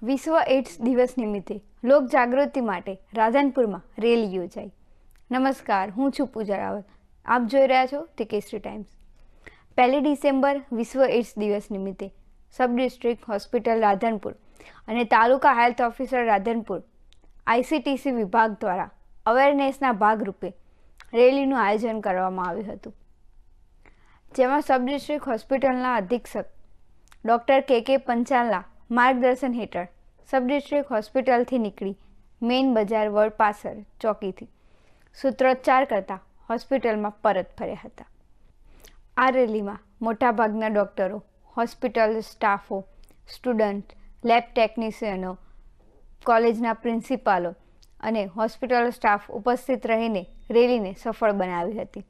વિશ્વ એઇડ્સ દિવસ નિમિત્તે લોક જાગૃતિ માટે રાધનપુરમાં રેલી યોજાઈ। નમસ્કાર, હું છું પૂજા રાવલ। આપ જોઈ રહ્યા છો તે કેસરી ટાઈમ્સ। 1 ડિસેમ્બર વિશ્વ એઇડ્સ દિવસ નિમિત્તે સબ ડિસ્ટ્રિક્ટ હોસ્પિટલ રાધનપુર અને તાલુકા હેલ્થ ઓફિસર રાધનપુર ICTC વિભાગ દ્વારા અવેરનેસના ભાગરૂપે રેલીનું આયોજન કરવામાં આવ્યું હતું, જેમાં સબ ડિસ્ટ્રિક્ટ હોસ્પિટલના અધિક્ષક ડૉક્ટર KK પંચાલના માર્ગદર્શન હેઠળ સબ ડિસ્ટ્રિક્ટ હોસ્પિટલથી નીકળી મેઇન બજાર વડપાસર ચોકીથી સૂત્રોચ્ચાર કરતા હોસ્પિટલમાં પરત ફર્યા હતા। આ રેલીમાં મોટાભાગના ડૉક્ટરો, હોસ્પિટલ સ્ટાફો, સ્ટુડન્ટ, લેબ ટેકનિશિયનો, કોલેજના પ્રિન્સિપાલો અને હોસ્પિટલ સ્ટાફ ઉપસ્થિત રહીને રેલીને સફળ બનાવી હતી।